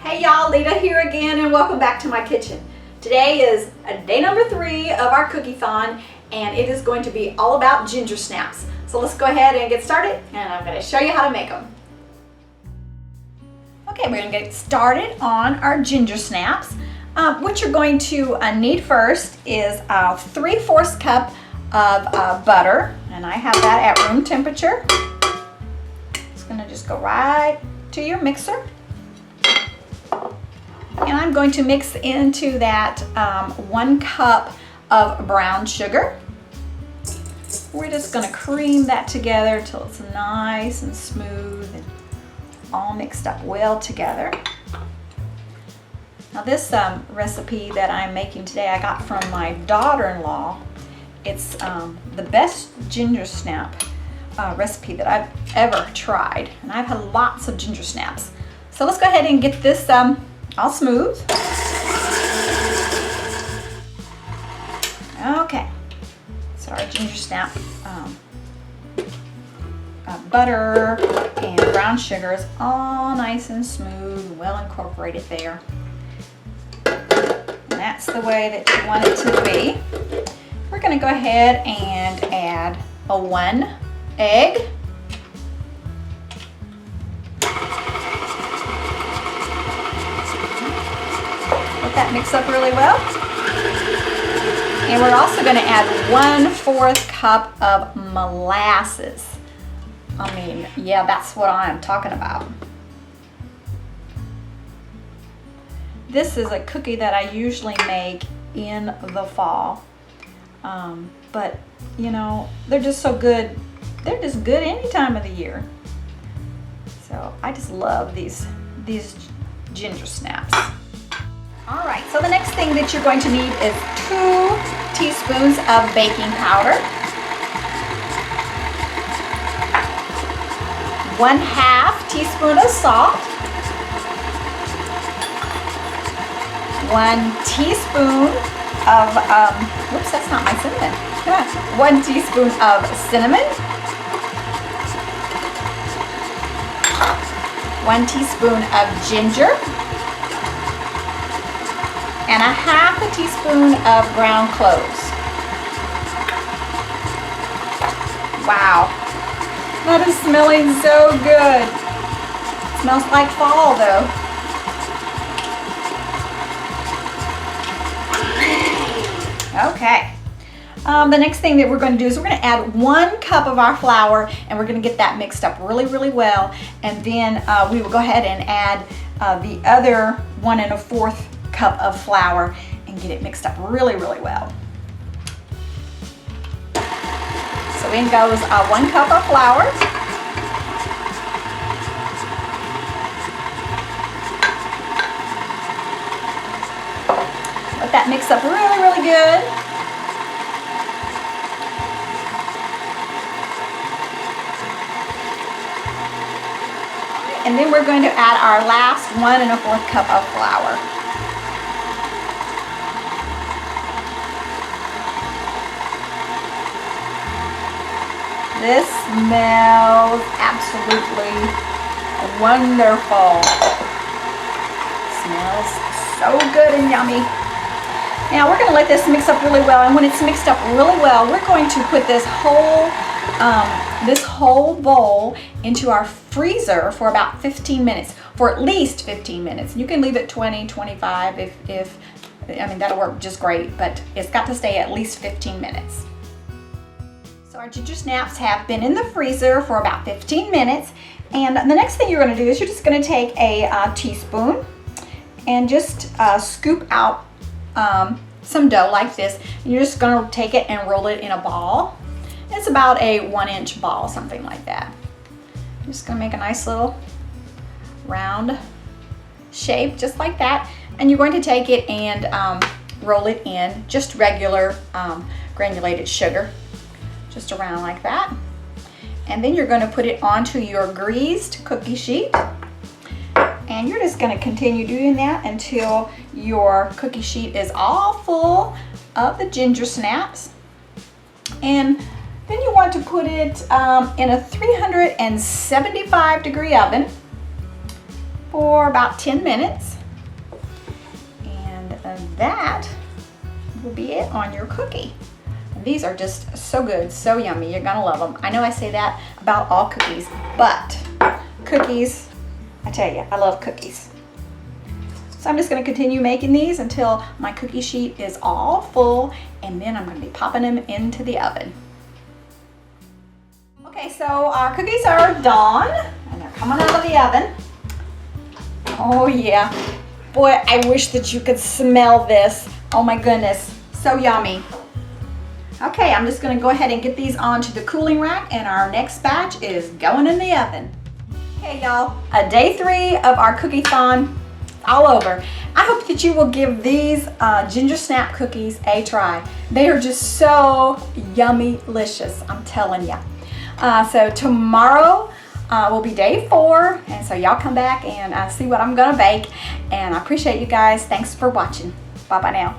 Hey y'all, Lita here again and welcome back to my kitchen. Today is day number 3 of our cookie-thon and it is going to be all about ginger snaps. So let's go ahead and get started and I'm going to show you how to make them. Okay, we're going to get started on our ginger snaps. What you're going to need first is a 3/4 cup of butter, and I have that at room temperature. It's going to just go right to your mixer. And I'm going to mix into that 1 cup of brown sugar. We're just going to cream that together till it's nice and smooth and all mixed up well together. Now this recipe that I'm making today I got from my daughter-in-law. It's the best ginger snap recipe that I've ever tried, and I've had lots of ginger snaps. So let's go ahead and get this all smooth. Okay, so our ginger snap butter and brown sugar is all nice and smooth, well incorporated there. And that's the way that you want it to be. We're going to go ahead and add 1 egg. That mix up really well. And we're also going to add 1/4 cup of molasses. I mean, yeah, that's what I'm talking about. This is a cookie that I usually make in the fall. But, you know, they're just so good. They're just good any time of the year. So I just love these ginger snaps. All right, so the next thing that you're going to need is 2 teaspoons of baking powder, 1/2 teaspoon of salt, 1 teaspoon of, whoops, that's not my cinnamon. 1 teaspoon of cinnamon, 1 teaspoon of ginger, and 1/2 teaspoon of ground cloves. Wow, that is smelling so good. It smells like fall though. Okay, the next thing that we're going to do is we're going to add 1 cup of our flour, and we're going to get that mixed up really well, and then we will go ahead and add the other 1 1/4 cup of flour and get it mixed up really well. So in goes 1 cup of flour. Let that mix up really good. And then we're going to add our last 1 1/4 cup of flour. This smells absolutely wonderful. It smells so good and yummy. Now we're going to let this mix up really well, and when it's mixed up really well, we're going to put this whole bowl into our freezer for about 15 minutes, for at least 15 minutes. You can leave it 20, 25 if I mean, that'll work just great, but it's got to stay at least 15 minutes. So our ginger snaps have been in the freezer for about 15 minutes, and the next thing you're going to do is you're just going to take a teaspoon and just scoop out some dough like this, and you're just going to take it and roll it in a ball. It's about a 1-inch ball, something like that. I'm just going to make a nice little round shape just like that, and you're going to take it and roll it in just regular granulated sugar, just around like that. And then you're going to put it onto your greased cookie sheet, and you're just going to continue doing that until your cookie sheet is all full of the ginger snaps. And then you want to put it in a 375-degree oven for about 10 minutes. And that will be it on your cookie. And these are just so good, so yummy. You're gonna love them. I know I say that about all cookies, but cookies, I tell you, I love cookies. So I'm just gonna continue making these until my cookie sheet is all full, and then I'm gonna be popping them into the oven. Okay, so our cookies are done, and they're coming out of the oven. Oh yeah. Boy, I wish that you could smell this. Oh my goodness, so yummy. Okay, I'm just gonna go ahead and get these onto the cooling rack, and our next batch is going in the oven. Okay y'all, day 3 of our cookie-thon all over. I hope that you will give these Gingersnap cookies a try. They are just so yummy-licious, I'm telling ya. So tomorrow will be day 4, and so y'all come back and see what I'm gonna bake. And I appreciate you guys. Thanks for watching. Bye-bye now.